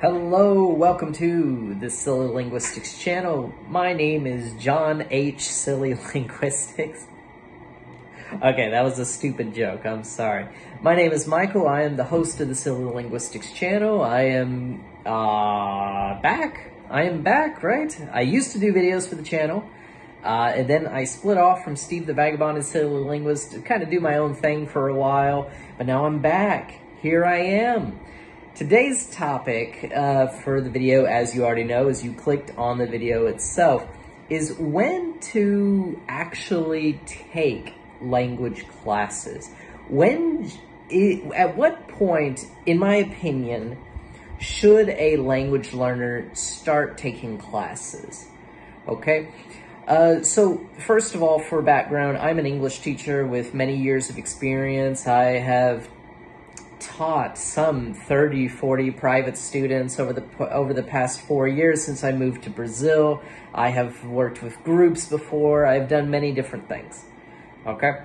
Hello, welcome to the Silly Linguistics channel. My name is John H. Silly Linguistics. Okay, that was a stupid joke, I'm sorry. My name is Michael, I am the host of the Silly Linguistics channel. I am back. I am back, right? I used to do videos for the channel, and then I split off from Steve the Vagabond and Silly Linguist to kind of do my own thing for a while, but now I'm back. Here I am. Today's topic for the video, as you already know, as you clicked on the video itself, is when to actually take language classes. At what point, in my opinion, should a language learner start taking classes? Okay? So first of all, for background, I'm an English teacher with many years of experience. I have taught some 30, 40 private students over the past 4 years since I moved to Brazil. I have worked with groups before. I've done many different things. Okay?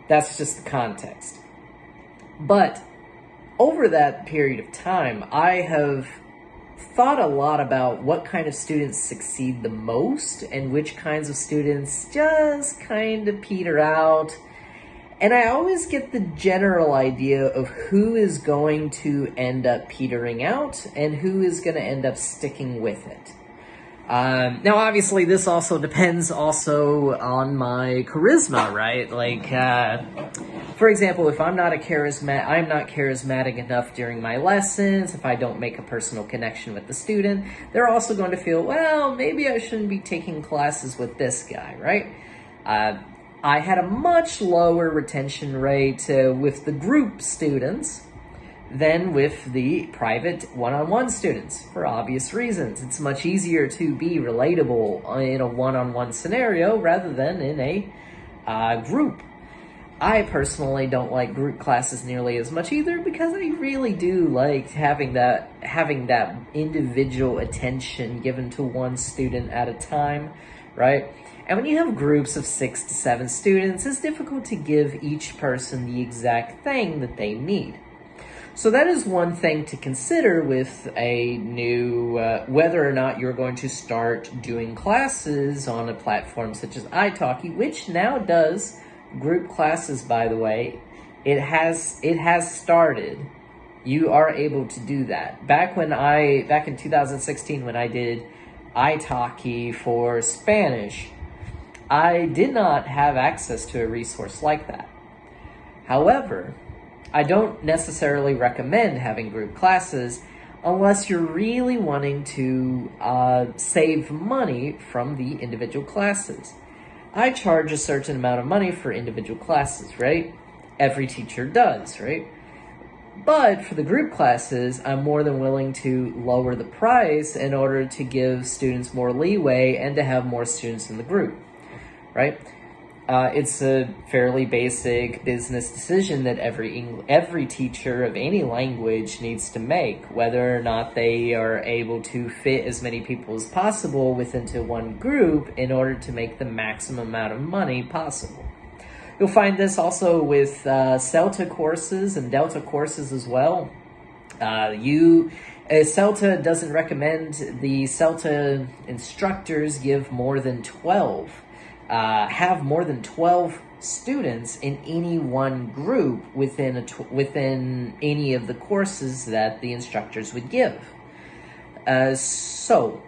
That's just the context. But over that period of time, I have thought a lot about what kind of students succeed the most and which kinds of students just kind of peter out. And I always get the general idea of who is going to end up petering out and who is going to end up sticking with it. Now, obviously, this also depends on my charisma, right? Like, for example, if I'm not charismatic enough during my lessons, if I don't make a personal connection with the student, they're also going to feel, well, maybe I shouldn't be taking classes with this guy, right? I had a much lower retention rate with the group students than with the private one-on-one students, for obvious reasons. It's much easier to be relatable in a one-on-one scenario rather than in a group. I personally don't like group classes nearly as much either because I really do like having that individual attention given to one student at a time, right? And when you have groups of 6 to 7 students, it's difficult to give each person the exact thing that they need. So that is one thing to consider with a new, whether or not you're going to start doing classes on a platform such as italki, which now does group classes, by the way. It has started. You are able to do that. Back in 2016 when I did italki for Spanish, I did not have access to a resource like that. However, I don't necessarily recommend having group classes unless you're really wanting to save money from the individual classes. I charge a certain amount of money for individual classes, right? Every teacher does, right? But for the group classes, I'm more than willing to lower the price in order to give students more leeway and to have more students in the group. Right? It's a fairly basic business decision that every teacher of any language needs to make, whether or not they are able to fit as many people as possible into one group in order to make the maximum amount of money possible. You'll find this also with CELTA courses and Delta courses as well. CELTA doesn't recommend the CELTA instructors give more than 12. Have more than 12 students in any one group within any of the courses that the instructors would give. So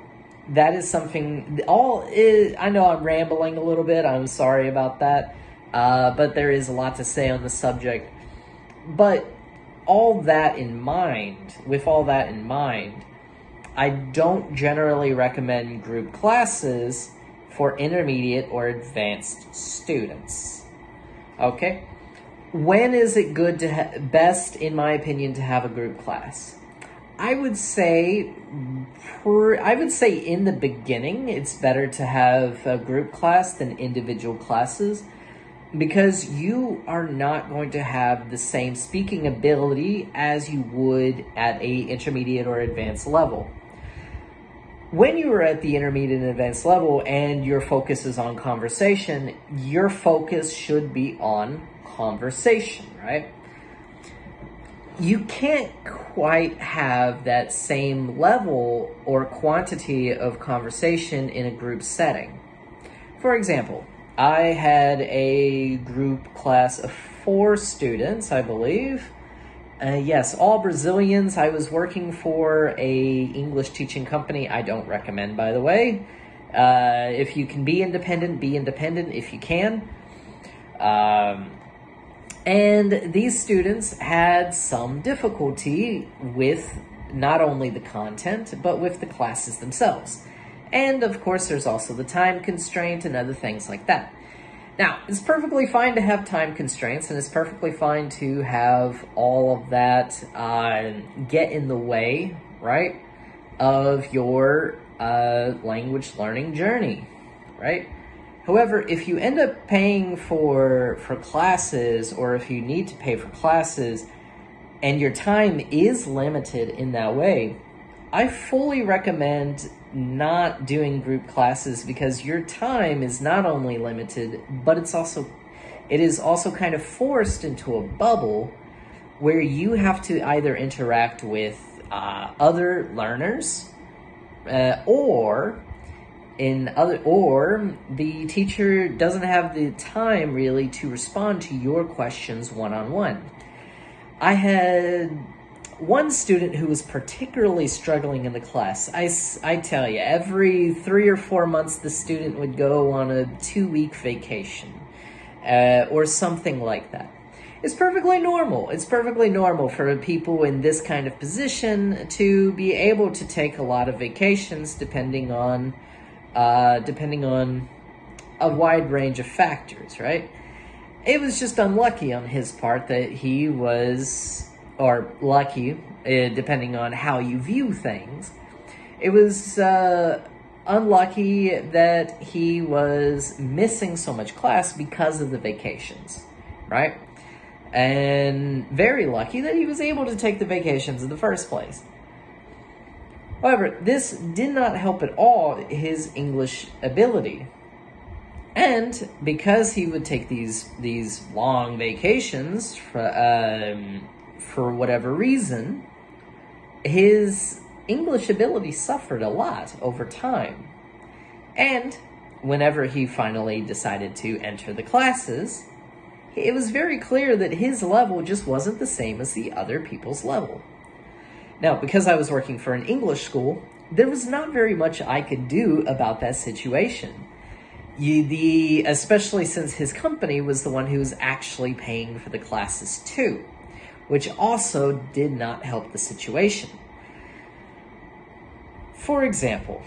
that is something. I know I'm rambling a little bit. I'm sorry about that, but there is a lot to say on the subject. But with all that in mind, I don't generally recommend group classes for intermediate or advanced students. Okay? When is it good best, in my opinion, to have a group class? I would say in the beginning, it's better to have a group class than individual classes because you are not going to have the same speaking ability as you would at a intermediate or advanced level. When you are at the intermediate and advanced level and your focus is on conversation, your focus should be on conversation, right? you can't quite have that same level or quantity of conversation in a group setting. For example, I had a group class of 4 students, I believe. Yes, all Brazilians. I was working for a English teaching company I don't recommend, by the way. If you can be independent if you can. And these students had some difficulty with not only the content, but with the classes themselves. And of course, there's also the time constraint and other things like that. Now, it's perfectly fine to have time constraints, and it's perfectly fine to have all of that get in the way, right, of your language learning journey, right? However, if you end up paying for classes, or if you need to pay for classes, and your time is limited in that way, I fully recommend not doing group classes, because your time is not only limited, but it is also kind of forced into a bubble where you have to either interact with other learners, or the teacher doesn't have the time really to respond to your questions one-on-one. I had one student who was particularly struggling in the class. I tell you, every 3 or 4 months, the student would go on a 2-week vacation, or something like that. It's perfectly normal. It's perfectly normal for people in this kind of position to be able to take a lot of vacations, depending on a wide range of factors, right? It was just unlucky on his part that he was, or lucky, depending on how you view things. It was unlucky that he was missing so much class because of the vacations, right? And very lucky that he was able to take the vacations in the first place. However, this did not help at all his English ability. And because he would take these long vacations for whatever reason, his English ability suffered a lot over time. And whenever he finally decided to enter the classes, it was very clear that his level just wasn't the same as the other people's level. Now, because I was working for an English school, there was not very much I could do about that situation. Especially since his company was the one who was actually paying for the classes too, which also did not help the situation. For example,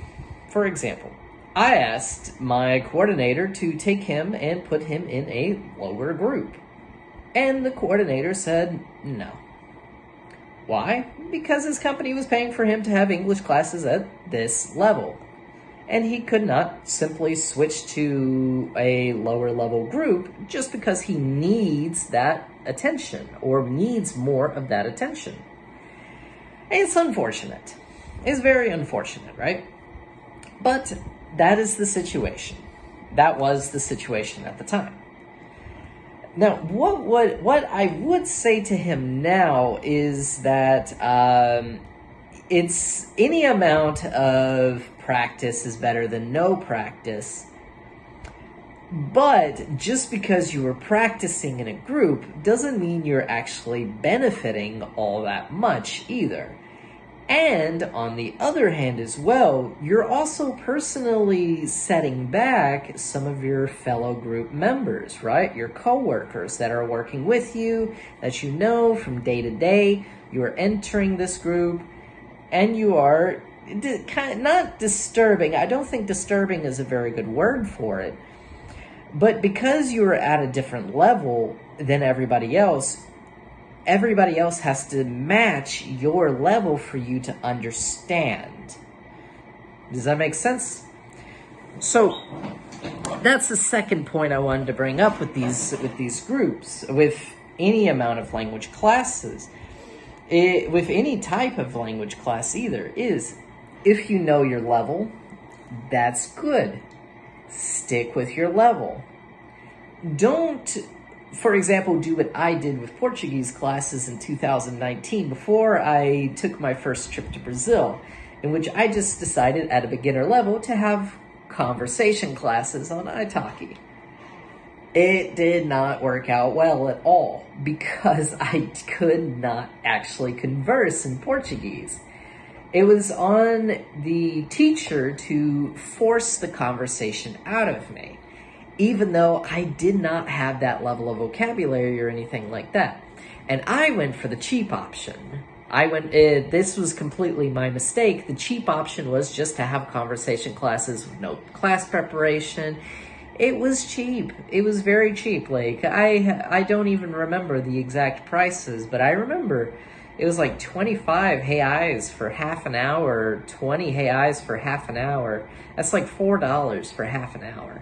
I asked my coordinator to take him and put him in a lower group, and the coordinator said no. Why? Because his company was paying for him to have English classes at this level, and he could not simply switch to a lower level group just because he needs that attention or needs more of that attention. And it's unfortunate. It's very unfortunate, right? But that is the situation. That was the situation at the time. Now, what I would say to him now is that it's any amount of practice is better than no practice. But just because you are practicing in a group doesn't mean you're actually benefiting all that much either. And on the other hand as well, you're also personally setting back some of your fellow group members, right? Your coworkers that are working with you, that you know from day to day. You are entering this group, and you are not disturbing. I don't think disturbing is a very good word for it. But because you are at a different level than everybody else has to match your level for you to understand. Does that make sense? So that's the second point I wanted to bring up with these groups, with any amount of language classes, with any type of language class either, is if you know your level, that's good. Stick with your level. Don't for example, do what I did with Portuguese classes in 2019 before I took my first trip to Brazil, in which I just decided at a beginner level to have conversation classes on Italki. It did not work out well at all because I could not actually converse in Portuguese. It was on the teacher to force the conversation out of me, even though I did not have that level of vocabulary or anything like that. And I went for the cheap option. This was completely my mistake. The cheap option was just to have conversation classes with no class preparation. It was cheap. It was very cheap. Like, I don't even remember the exact prices, but I remember it was like 25 reais for half an hour, 20 reais for half an hour. That's like $4 for half an hour.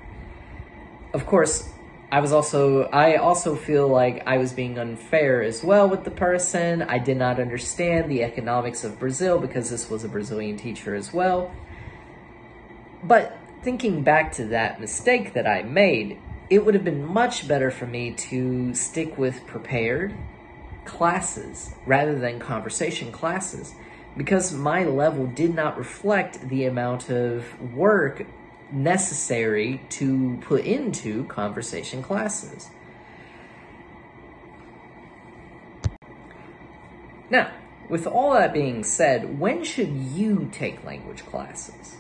Of course, I also feel like I was being unfair as well with the person. I did not understand the economics of Brazil because this was a Brazilian teacher as well. But thinking back to that mistake that I made, it would have been much better for me to stick with prepared classes rather than conversation classes, because my level did not reflect the amount of work necessary to put into conversation classes. Now, with all that being said, when should you take language classes?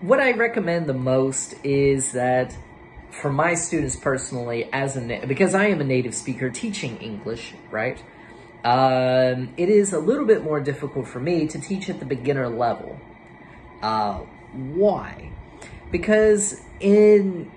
What I recommend the most is that for my students personally, because I am a native speaker teaching English, right? It is a little bit more difficult for me to teach at the beginner level. Why? Because in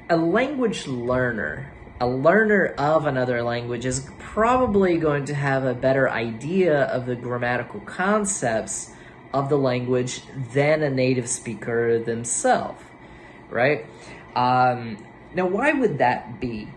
a language learner, a learner of another language is probably going to have a better idea of the grammatical concepts of the language than a native speaker themselves, right? Now, why would that be?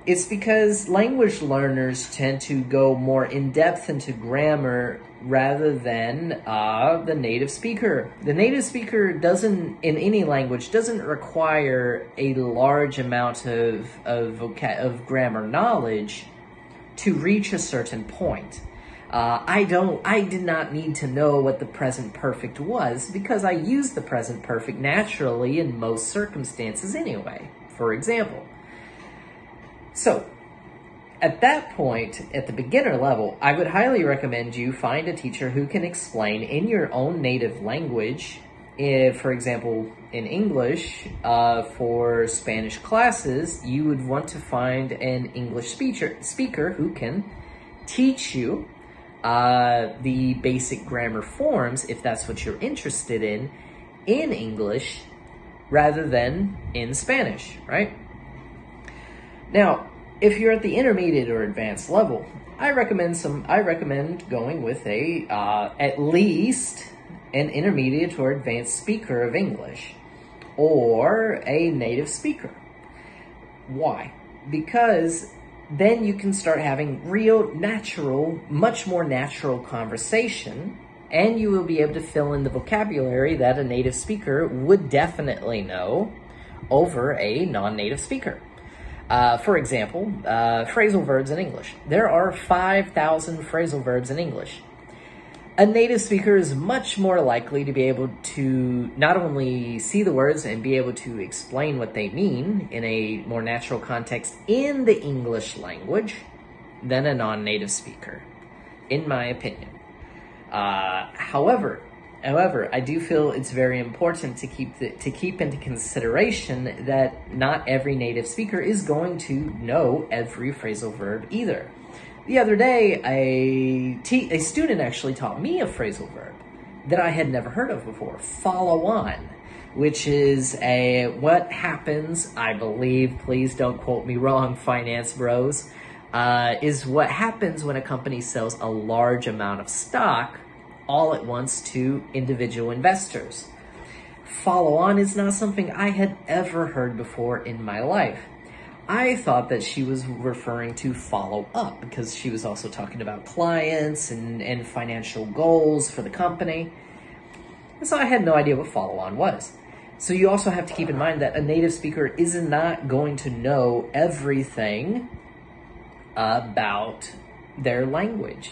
It's because language learners tend to go more in-depth into grammar rather than the native speaker. The native speaker in any language, doesn't require a large amount of grammar knowledge to reach a certain point. I did not need to know what the present perfect was because I use the present perfect naturally in most circumstances anyway, for example. So, at that point, at the beginner level, I would highly recommend you find a teacher who can explain in your own native language. If, for example, in English, for Spanish classes, you would want to find an English speaker who can teach you the basic grammar forms, if that's what you're interested in English, rather than in Spanish, right? Now, if you're at the intermediate or advanced level, I recommend going with at least an intermediate or advanced speaker of English, or a native speaker. Why? Because then you can start having much more natural conversation, and you will be able to fill in the vocabulary that a native speaker would definitely know over a non-native speaker. For example, phrasal verbs in English. There are 5,000 phrasal verbs in English. A native speaker is much more likely to be able to not only see the words and be able to explain what they mean in a more natural context in the English language than a non-native speaker, in my opinion. However, I do feel it's very important to keep into consideration that not every native speaker is going to know every phrasal verb either. The other day, a student actually taught me a phrasal verb that I had never heard of before, follow on, which is what happens, I believe, please don't quote me wrong, finance bros, is what happens when a company sells a large amount of stock all at once to individual investors. Follow on is not something I had ever heard before in my life. I thought that she was referring to follow up because she was also talking about clients and financial goals for the company. And so I had no idea what follow on was. So you also have to keep in mind that a native speaker is not going to know everything about their language.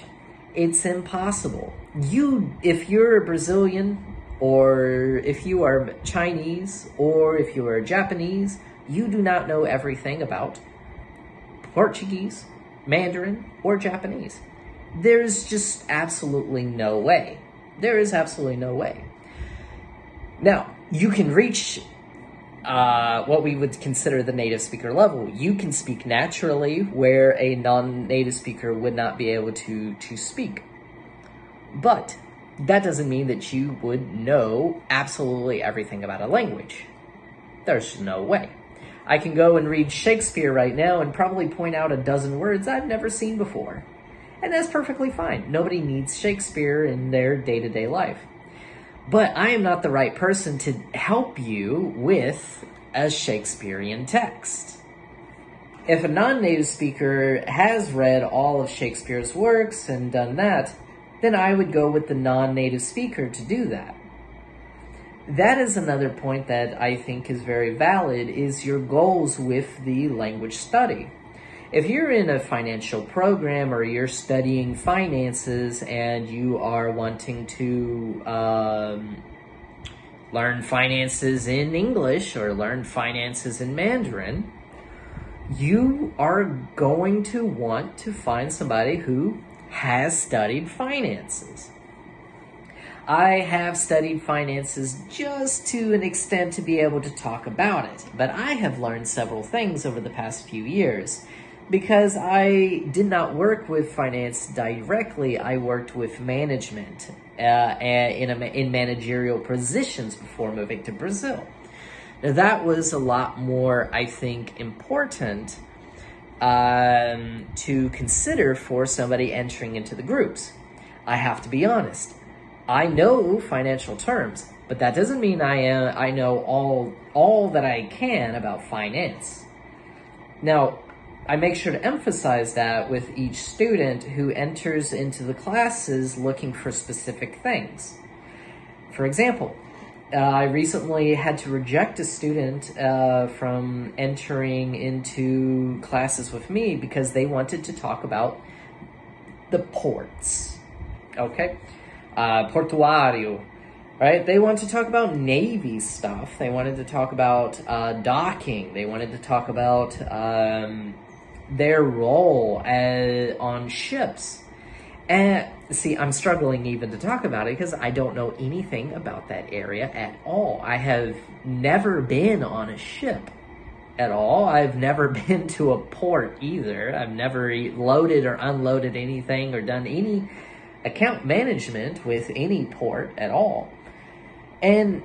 It's impossible. If you're a Brazilian, or if you are Chinese, or if you are Japanese, you do not know everything about Portuguese, Mandarin, or Japanese. There's just absolutely no way. There is absolutely no way. Now, you can reach what we would consider the native speaker level. You can speak naturally where a non-native speaker would not be able to speak. But that doesn't mean that you would know absolutely everything about a language. There's no way. I can go and read Shakespeare right now and probably point out a dozen words I've never seen before. And that's perfectly fine. Nobody needs Shakespeare in their day-to-day life. But I am not the right person to help you with a Shakespearean text. If a non-native speaker has read all of Shakespeare's works and done that, then I would go with the non-native speaker to do that. That is another point that I think is very valid, is your goals with the language study. If you're in a financial program or you're studying finances and you are wanting to learn finances in English or learn finances in Mandarin, you are going to want to find somebody who has studied finances. I have studied finances just to an extent to be able to talk about it, but I have learned several things over the past few years. Because I did not work with finance directly, I worked with management in managerial positions before moving to Brazil. Now that was a lot more, I think, important to consider for somebody entering into the groups. I have to be honest. I know financial terms, but that doesn't mean I know all that I can about finance. Now, I make sure to emphasize that with each student who enters into the classes looking for specific things. For example, I recently had to reject a student from entering into classes with me because they wanted to talk about the ports, okay? Portuário, right? They wanted to talk about Navy stuff. They wanted to talk about docking. They wanted to talk about their role on ships. And see, I'm struggling even to talk about it because I don't know anything about that area at all. I have never been on a ship at all. I've never been to a port either. I've never loaded or unloaded anything or done any account management with any port at all. And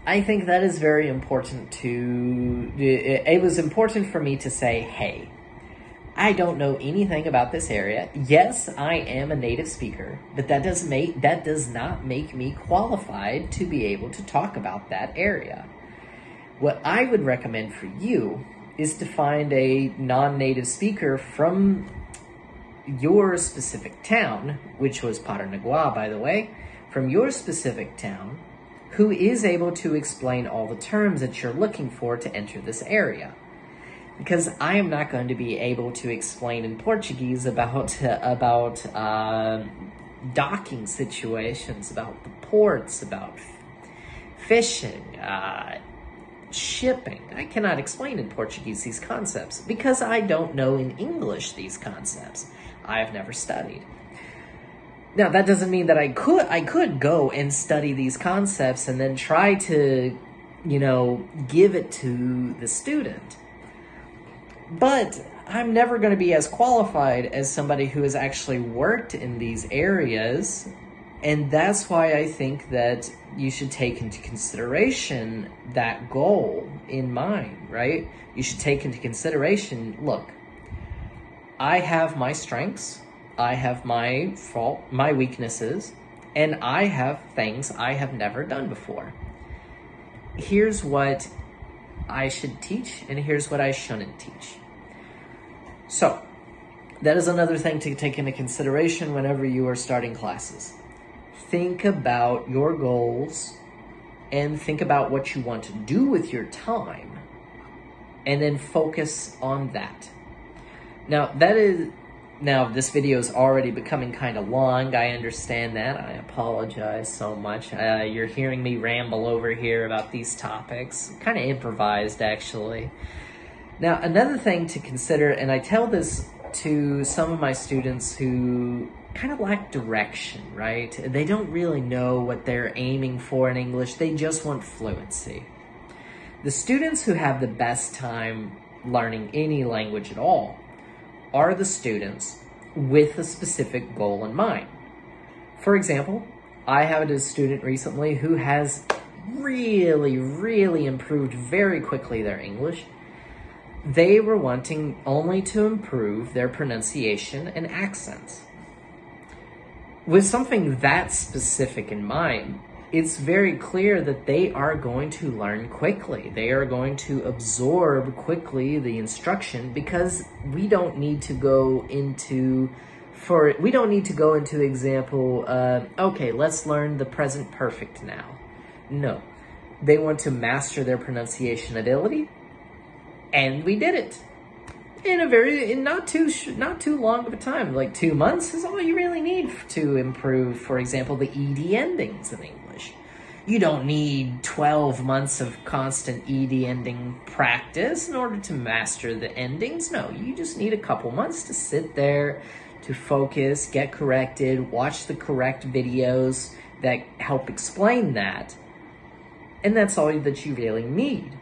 I think that is very important it was important for me to say, hey, I don't know anything about this area. Yes, I am a native speaker, but that does not make me qualified to be able to talk about that area. What I would recommend for you is to find a non-native speaker from your specific town, which was Paranaguá, by the way, from your specific town, who is able to explain all the terms that you're looking for to enter this area. Because I am not going to be able to explain in Portuguese about docking situations, about the ports, about fishing, shipping. I cannot explain in Portuguese these concepts because I don't know in English these concepts. I have never studied. Now, that doesn't mean that I could go and study these concepts and then try to, give it to the student. But I'm never going to be as qualified as somebody who has actually worked in these areas. And that's why I think that you should take into consideration that goal in mind, right? You should take into consideration, look, I have my strengths, I have my weaknesses, and I have things I have never done before. Here's what I should teach, and here's what I shouldn't teach. So, that is another thing to take into consideration whenever you are starting classes. Think about your goals and think about what you want to do with your time, and then focus on that. Now, this video is already becoming kind of long. I understand that. I apologize so much. You're hearing me ramble over here about these topics. Kind of improvised, actually. Now, another thing to consider, and I tell this to some of my students who kind of lack direction, right? They don't really know what they're aiming for in English. They just want fluency. The students who have the best time learning any language at all are the students with a specific goal in mind. For example, I had a student recently who has really improved very quickly their English. They were wanting only to improve their pronunciation and accents. With something that specific in mind, it's very clear that they are going to learn quickly. They are going to absorb quickly the instruction, because we don't need to go into example, okay, let's learn the present perfect now. No, they want to master their pronunciation ability, and we did it. In not too long of a time, like 2 months is all you really need to improve, for example, the ED endings in English. You don't need 12 months of constant ED ending practice in order to master the endings. No, you just need a couple months to sit there, to focus, get corrected, watch the correct videos that help explain that. And that's all that you really need.